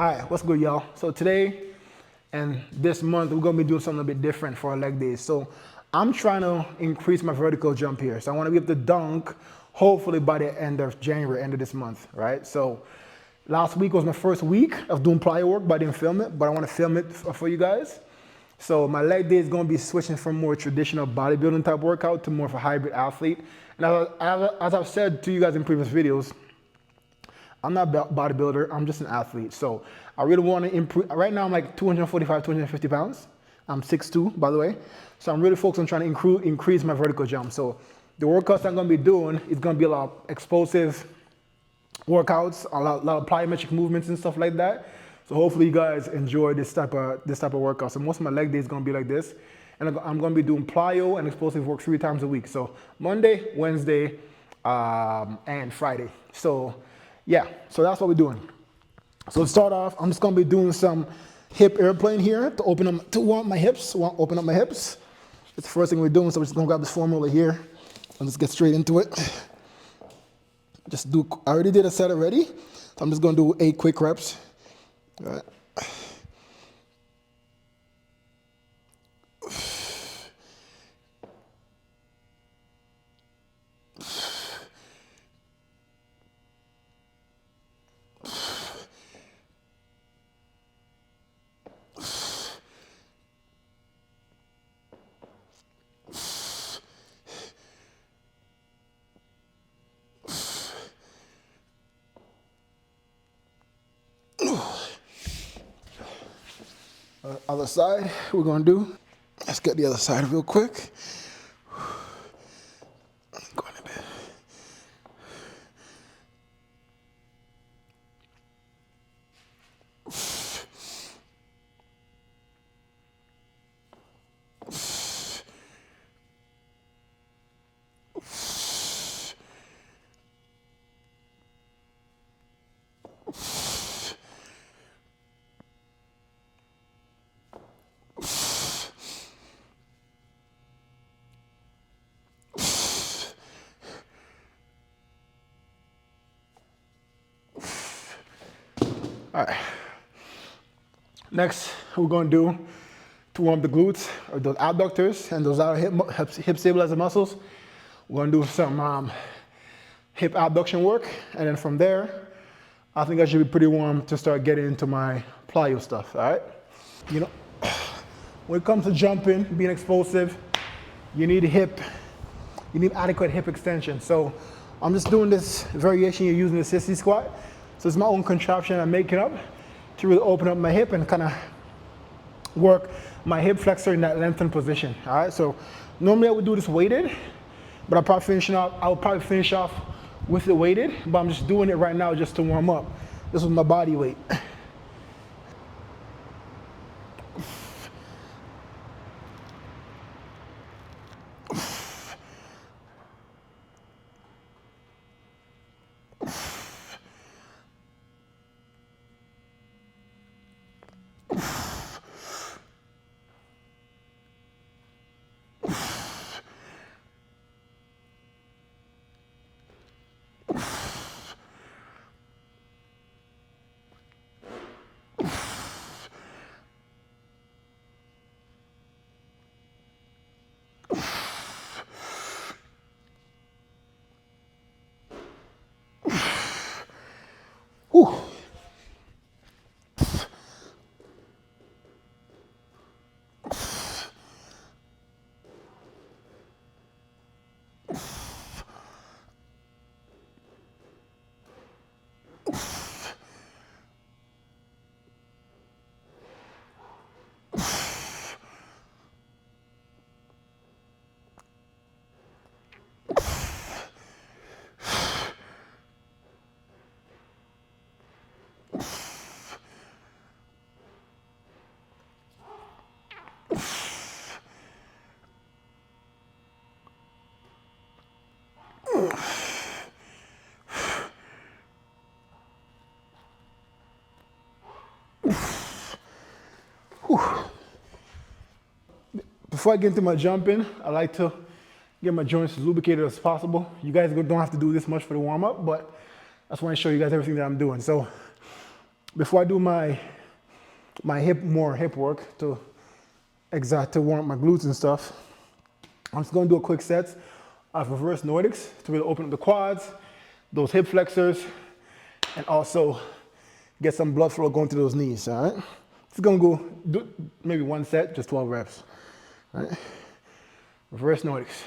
All right, what's good, y'all? So today and this month, we're gonna be doing something a bit different for our leg days. So I'm trying to increase my vertical jump here. So I wanna be able to dunk, hopefully by the end of January, end of this month, right? So last week was my first week of doing plyo work, but I didn't film it, but I wanna film it for you guys. So my leg day is gonna be switching from more traditional bodybuilding type workout to more of a hybrid athlete. And as I've said to you guys in previous videos, I'm not a bodybuilder, I'm just an athlete. So I really want to improve. Right now I'm like 245, 250 pounds. I'm 6'2", by the way. So I'm really focused on trying to increase my vertical jump. So the workouts I'm going to be doing is going to be a lot of explosive workouts, a lot of plyometric movements and stuff like that. So hopefully you guys enjoy this type of workout. So most of my leg day is going to be like this. And I'm going to be doing plyo and explosive work 3 times a week. So Monday, Wednesday, and Friday. So yeah, so that's what we're doing. So to start off, I'm just gonna be doing some hip airplane here to warm up my hips, open up my hips. That's the first thing we're doing, so we're just gonna grab this formula here and let's get straight into it. I already did a set already, so I'm just gonna do 8 quick reps. All right. Other side, we're gonna do. Let's get the other side real quick. Going to bed. All right. Next, we're going to do, to warm the glutes, or those abductors and those outer hip stabilizer muscles, we're going to do some hip abduction work. And then from there, I think I should be pretty warm to start getting into my plyo stuff, all right? You know, when it comes to jumping, being explosive, you need adequate hip extension. So I'm just doing this variation you're using the sissy squat. So it's my own contraption I'm making up to really open up my hip and kind of work my hip flexor in that lengthened position. All right. So normally I would do this weighted, but I'll probably finish off with it weighted. But I'm just doing it right now just to warm up. This is my body weight. Whew. Before I get into my jumping, I like to get my joints as lubricated as possible. You guys don't have to do this much for the warm up, but I just want to show you guys everything that I'm doing. So before I do my more hip work to warm up my glutes and stuff, I'm just gonna do a quick set of reverse Nordics to really open up the quads, those hip flexors, and also get some blood flow going to those knees, all right? Just gonna go do maybe one set, just 12 reps, all right? Reverse Nordics.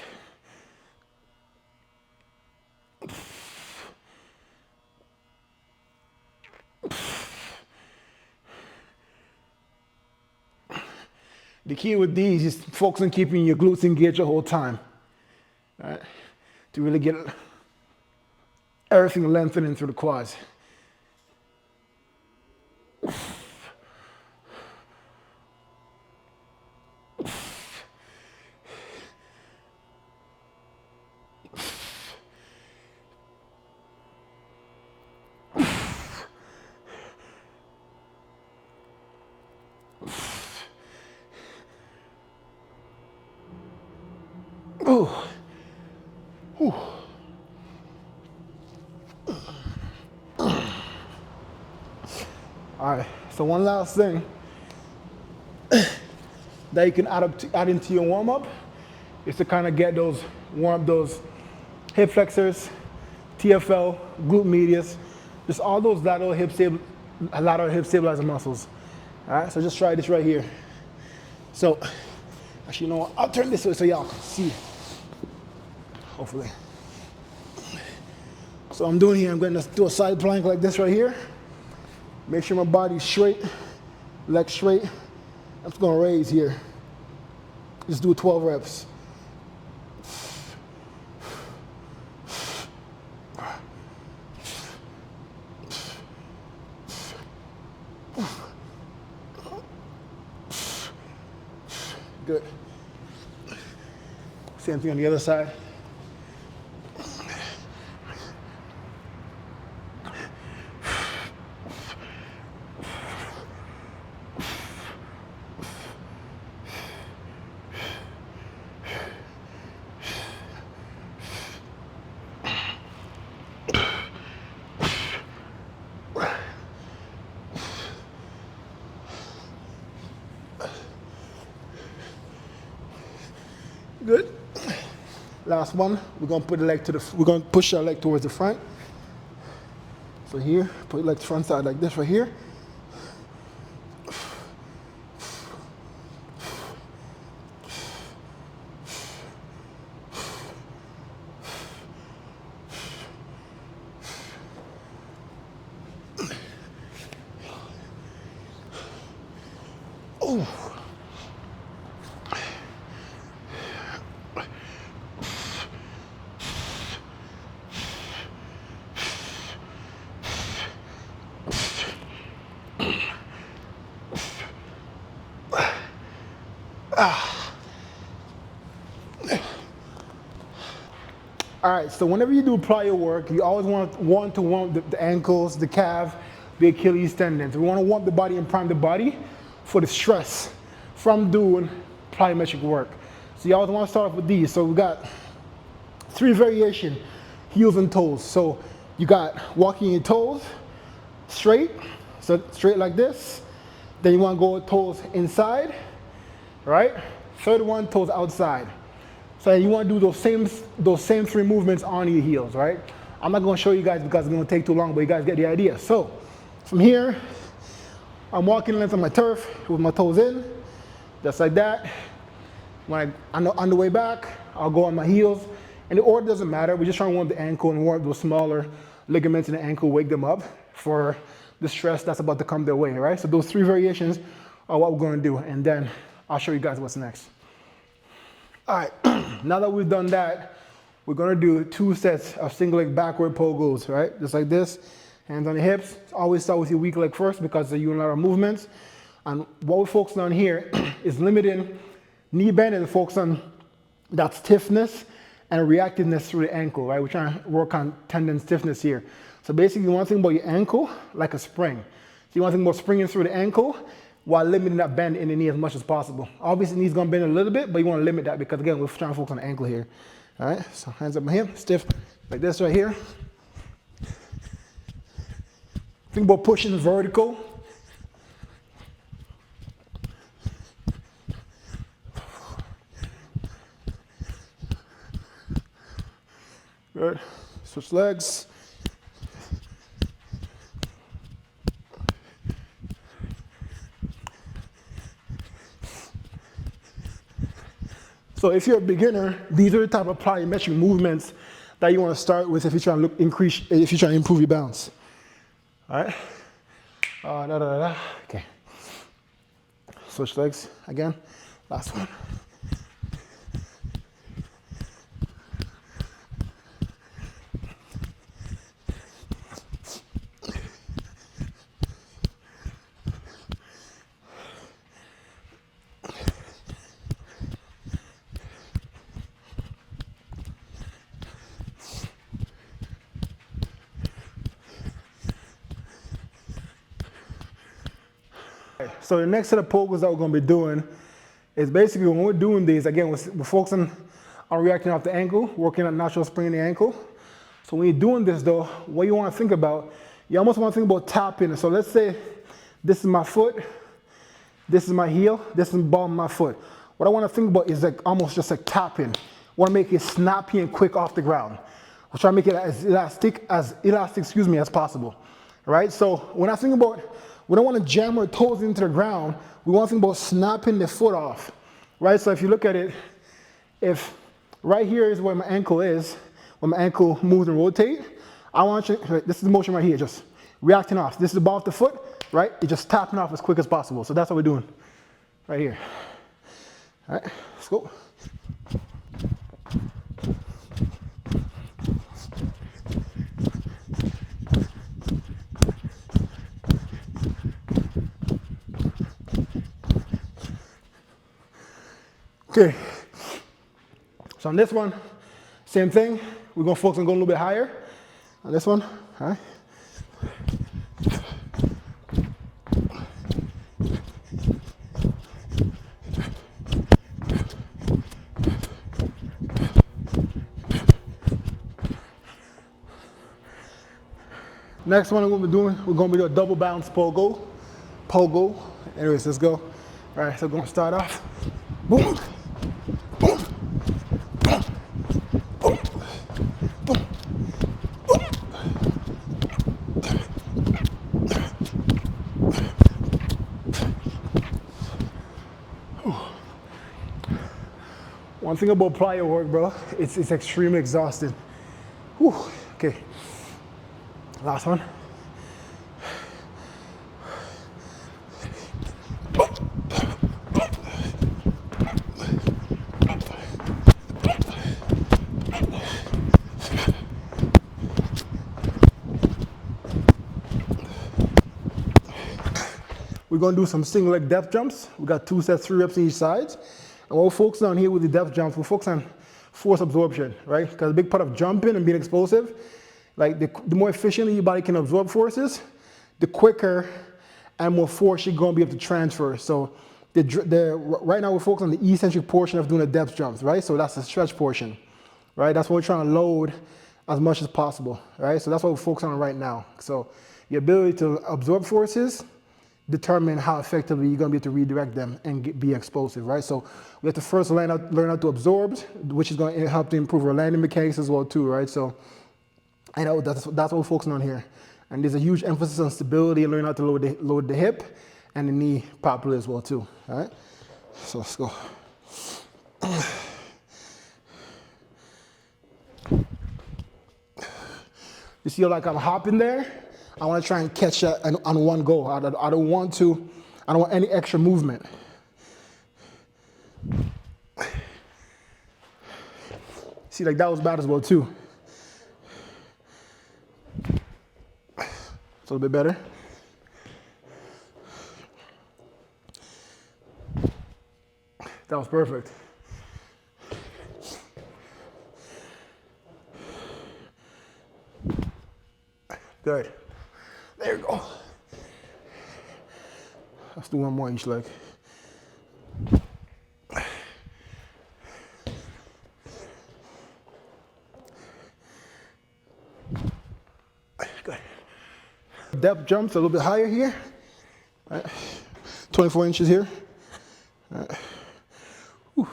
The key with these is focus on keeping your glutes engaged the whole time, right? To really get everything lengthening through the quads. Ooh. Ooh. All right, so one last thing that you can add into your warm-up is to kind of get warm up those hip flexors, TFL, glute medius, just all those lateral hip stabilizer muscles. All right, so just try this right here. So, actually, you know what? I'll turn this way so y'all can see. Hopefully. So I'm doing here, I'm going to do a side plank like this right here. Make sure my body's straight, legs straight. I'm just gonna raise here. Just do 12 reps. Good. Same thing on the other side. Good. Last one. We're gonna put the leg we're gonna push our leg towards the front. So here, put your leg to the front side like this right here. Oh. All right, so whenever you do plyo work, you always want to warm the ankles, the calf, the Achilles tendons. We want to warm the body and prime the body for the stress from doing plyometric work. So you always want to start off with these. So we got 3 variations, heels and toes. So you got walking your toes straight, so straight like this. Then you want to go toes inside, right? Third one, toes outside. So you want to do those same 3 movements on your heels, right? I'm not going to show you guys because it's going to take too long, but you guys get the idea. So from here, I'm walking length of my turf with my toes in, just like that. When on the way back, I'll go on my heels. And the order doesn't matter. We're just trying to warm the ankle and warm those smaller ligaments in the ankle, wake them up for the stress that's about to come their way, right? So those 3 variations are what we're going to do. And then I'll show you guys what's next. All right, now that we've done that, we're gonna do 2 sets of single leg backward pogos, right? Just like this, hands on the hips. Always start with your weak leg first because they're unilateral movements. And what we're focusing on here is limiting knee bend and focus on that stiffness and reactiveness through the ankle, right? We're trying to work on tendon stiffness here. So basically you want to think about your ankle like a spring. So you want to think about springing through the ankle while limiting that bend in the knee as much as possible. Obviously, the knee's gonna bend a little bit, but you wanna limit that because again, we're trying to focus on the ankle here. All right, so hands up my hip, stiff, like this right here. Think about pushing vertical. Good. Switch legs. So if you're a beginner, these are the type of plyometric movements that you want to start with if you're trying to if you're trying to improve your balance. All right. Okay. Switch legs again. Last one. So the next set of poses that we're going to be doing is basically when we're doing these, again, we're focusing on reacting off the ankle, working on natural spring in the ankle. So when you're doing this though, what you want to think about, you almost want to think about tapping. So let's say this is my foot, this is my heel, this is the bottom of my foot. What I want to think about is like almost just like tapping. I want to make it snappy and quick off the ground. We'll try to make it as elastic, as possible. Right? So when I think about, we don't want to jam our toes into the ground. We want to think about snapping the foot off, right? So if you look at it, if right here is where my ankle is, when my ankle moves and rotate, I want you, this is the motion right here, just reacting off. This is the ball of the foot, right? It's just tapping off as quick as possible. So that's what we're doing right here. All right, let's go. Okay, so on this one, same thing. We're gonna focus on going a little bit higher. On this one, all right. Next one we're gonna be doing a double bounce pogo. Pogo. Anyways, let's go. All right, so we're gonna start off. Boom. One thing about plyo work, bro, it's extremely exhausting. Whew. Okay, last one. We're gonna do some single leg depth jumps. We got 2 sets, 3 reps on each side. And what we're focusing on here with the depth jumps, we're focusing on force absorption, right? Because a big part of jumping and being explosive, like the more efficiently your body can absorb forces, the quicker and more force you're gonna be able to transfer. So right now we're focused on the eccentric portion of doing the depth jumps, right? So that's the stretch portion, right? That's what we're trying to load as much as possible, right? So that's what we're focusing on right now. So your ability to absorb forces determine how effectively you're going to be able to redirect them and be explosive, right? So we have to first learn how to absorb, which is going to help to improve our landing mechanics as well too, right? So I know that's what we're focusing on here. And there's a huge emphasis on stability and learning how to load the hip and the knee properly as well too, all right? So let's go. You see like I'm hopping there? I want to try and catch that on one go. I don't want any extra movement. See, like that was bad as well too. It's a little bit better. That was perfect. Good. There you go. Let's do one more each leg. Good. depth jumps a little bit higher here. All right. 24 inches here. All right. Whew.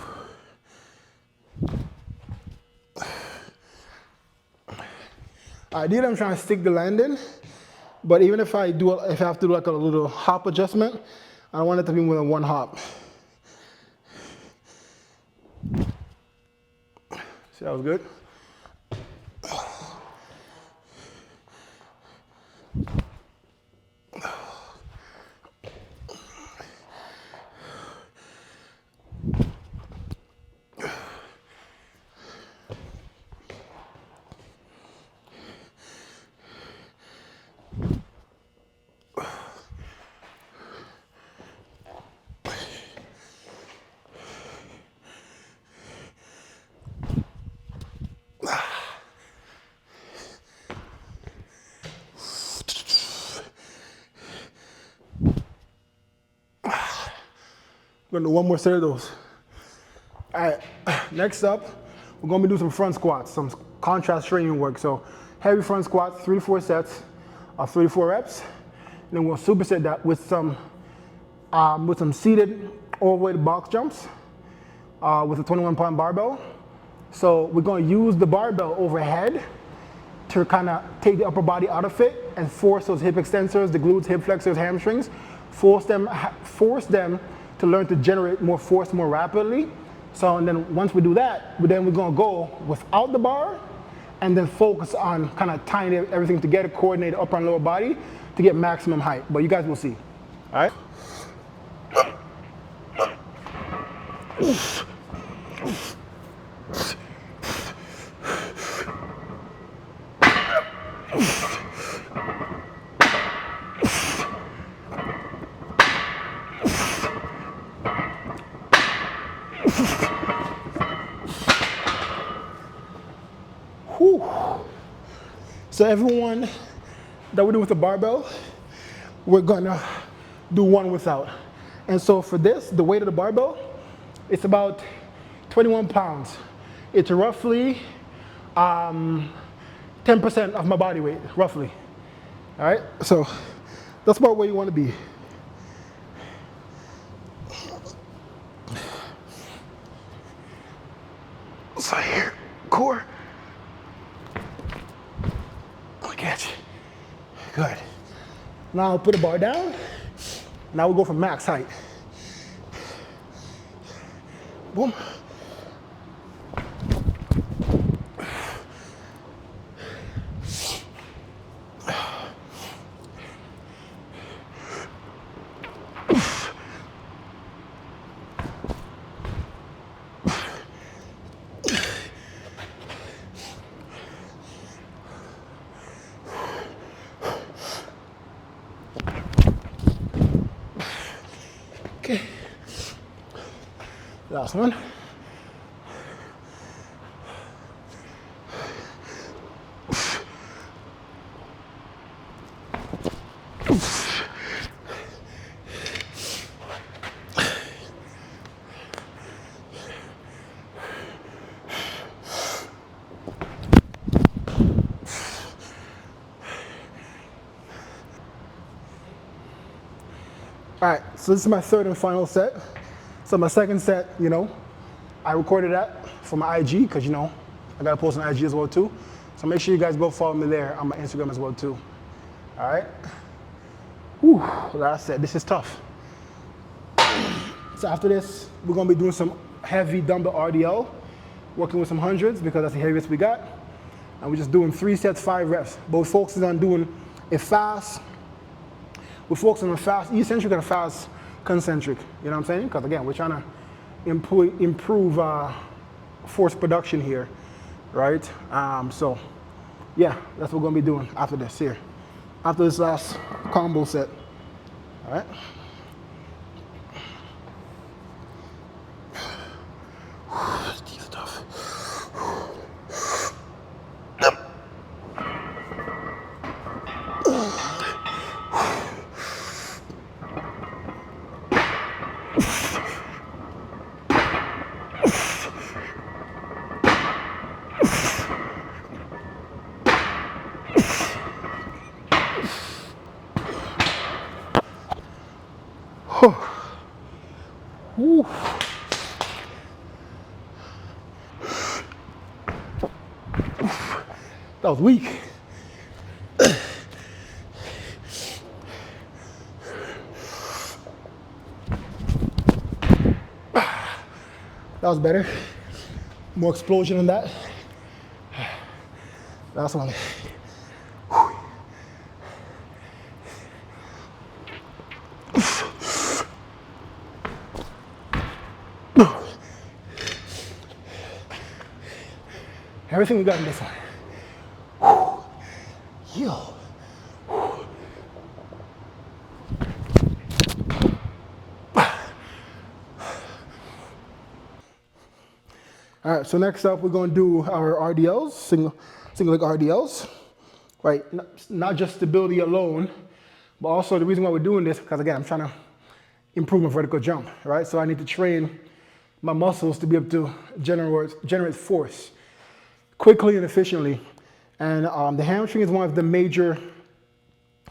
Ideally, I'm trying to stick the landing, but even if I have to do like a little hop adjustment, I don't want it to be more than one hop. See, that was good. We're gonna do one more set of those. All right, next up, we're gonna be doing some front squats, some contrast training work. So heavy front squats, 3 to 4 sets of 3 to 4 reps. And then we'll superset that with some seated overweight box jumps with a 21-pound barbell. So we're gonna use the barbell overhead to kind of take the upper body out of it and force those hip extensors, the glutes, hip flexors, hamstrings, force them to learn to generate more force more rapidly. So, and then once we do that, then we're gonna go without the bar and then focus on kind of tying everything together, coordinate upper and lower body to get maximum height. But you guys will see, all right? Whew. So everyone that we do with the barbell, we're gonna do one without. And so for this, the weight of the barbell, it's about 21 pounds. It's roughly 10% of my body weight, roughly. All right, so that's about where you wanna be. So here, core. Catch. Good. Now put the bar down. Now we go for max height. Boom. Okay. Last one. All right, so this is my third and final set. So my second set, I recorded that for my IG because, I got to post on IG as well too. So make sure you guys go follow me there on my Instagram as well too. All right. Whew, last set, this is tough. So after this, we're going to be doing some heavy dumbbell RDL, working with some hundreds because that's the heaviest we got. And we're just doing 3 sets, 5 reps. But we're focusing on doing it fast. We're focusing on fast eccentric and fast concentric, you know what I'm saying? Because again, we're trying to improve force production here, right? So yeah, that's what we're gonna be doing after this here. After this last combo set, all right? These are tough. Whew. That was weak. That was better. More explosion in that. Last one. Everything we got in this one. Yo. All right, so next up, we're gonna do our RDLs, single leg RDLs, right? Not just stability alone, but also the reason why we're doing this, because again, I'm trying to improve my vertical jump, right? So I need to train my muscles to be able to generate force quickly and efficiently. And the hamstring is one of the major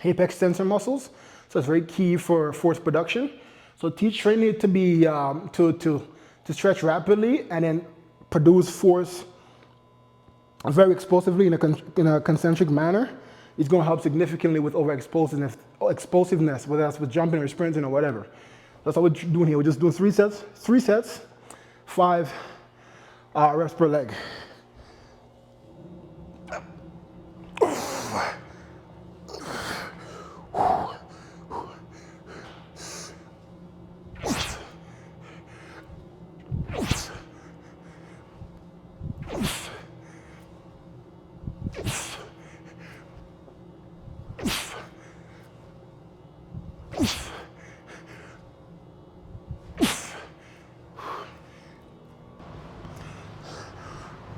hip extensor muscles, so it's very key for force production. So teach training it to be to stretch rapidly and then produce force very explosively in a concentric manner. It's going to help significantly with explosiveness, whether that's with jumping or sprinting or whatever. That's what we're doing here. We're just doing three sets, 5 reps per leg.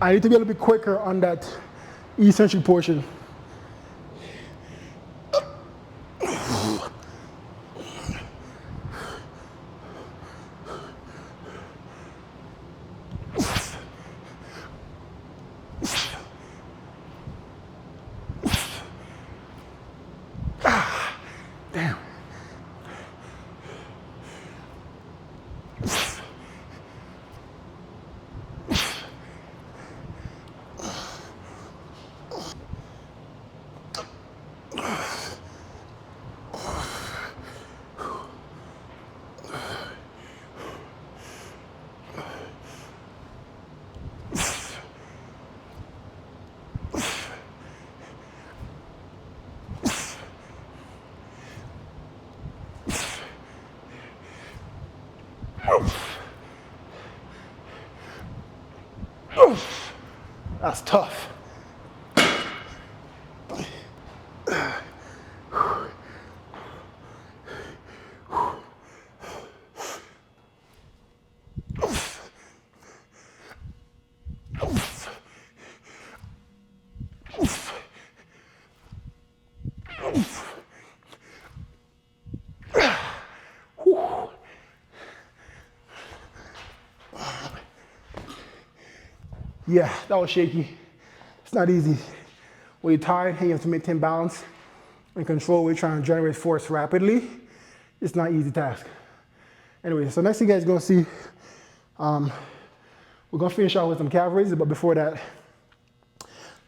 I need to be a little bit quicker on that eccentric portion. Damn. That's tough. Yeah, that was shaky. It's not easy. When you're tired and you have to maintain balance and control, we're trying to generate force rapidly. It's not an easy task. Anyway, so next thing you guys are gonna see, we're gonna finish out with some calf raises, but before that,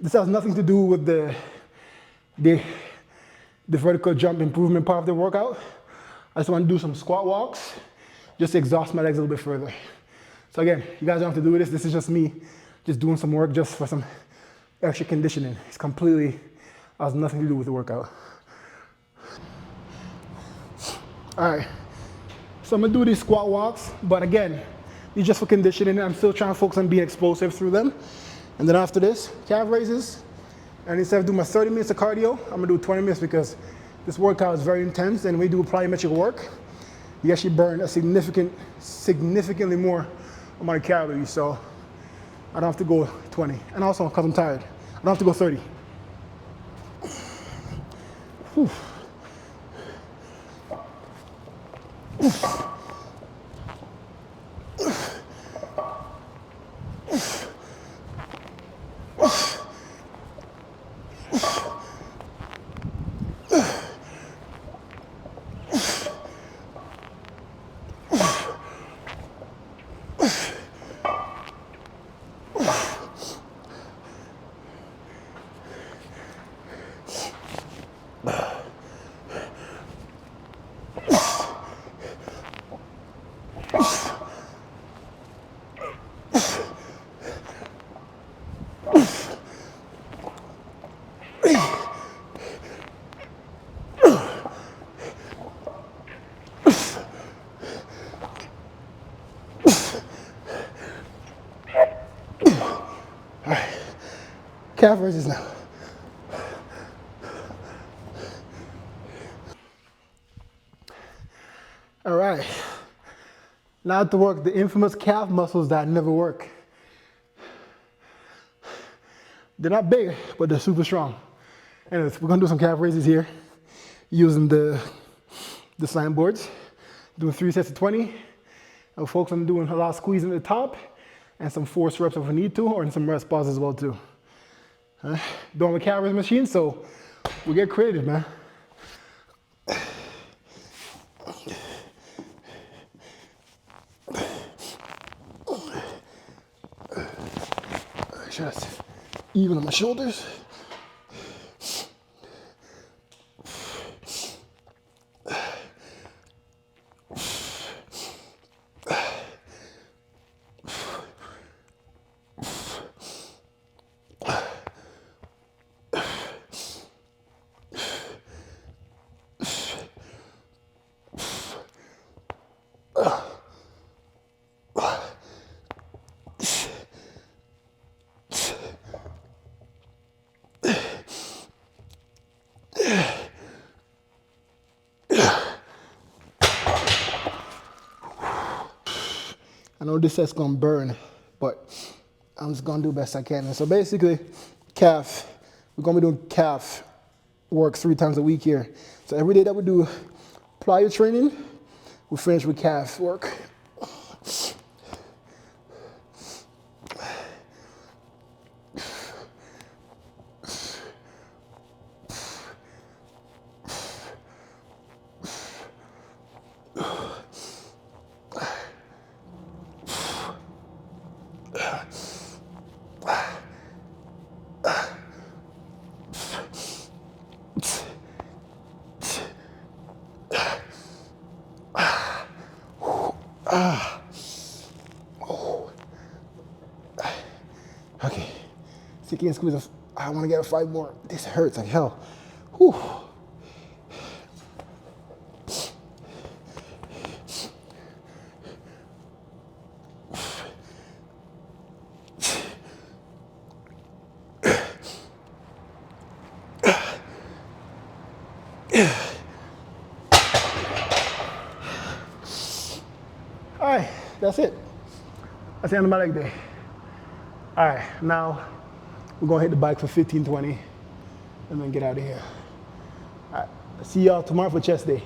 this has nothing to do with the vertical jump improvement part of the workout. I just wanna do some squat walks, just to exhaust my legs a little bit further. So again, you guys don't have to do this. This is just me just doing some work just for some extra conditioning. It's completely, has nothing to do with the workout. All right, so I'm gonna do these squat walks, but again, these just for conditioning. I'm still trying to focus on being explosive through them. And then after this, calf raises. And instead of doing my 30 minutes of cardio, I'm gonna do 20 minutes because this workout is very intense, and when we do plyometric work, you actually burn a significantly more amount of calories. So I don't have to go 20. And also, because I'm tired, I don't have to go 30. Whew. calf raises now. All right. Now to work the infamous calf muscles that never work. They're not big, but they're super strong. Anyways, we're gonna do some calf raises here using the slime boards. Doing 3 sets of 20. I'll focus on doing a lot of squeezing at the top and some force reps if we need to, or in some rest pauses as well too. Doing the calf raise machine, so we get creative, man. Just even on my shoulders. I know this set's gonna burn, but I'm just gonna do the best I can. And so basically, calf, we're gonna be doing calf work 3 times a week here. So every day that we do plyo training, we finish with calf work. Okay, see, can't squeeze. I want to get 5 more. This hurts like hell. Whew. All right, that's it. That's the end of my leg day. All right, now we're gonna hit the bike for 15, 20, and then get out of here. All right, see y'all tomorrow for chest day.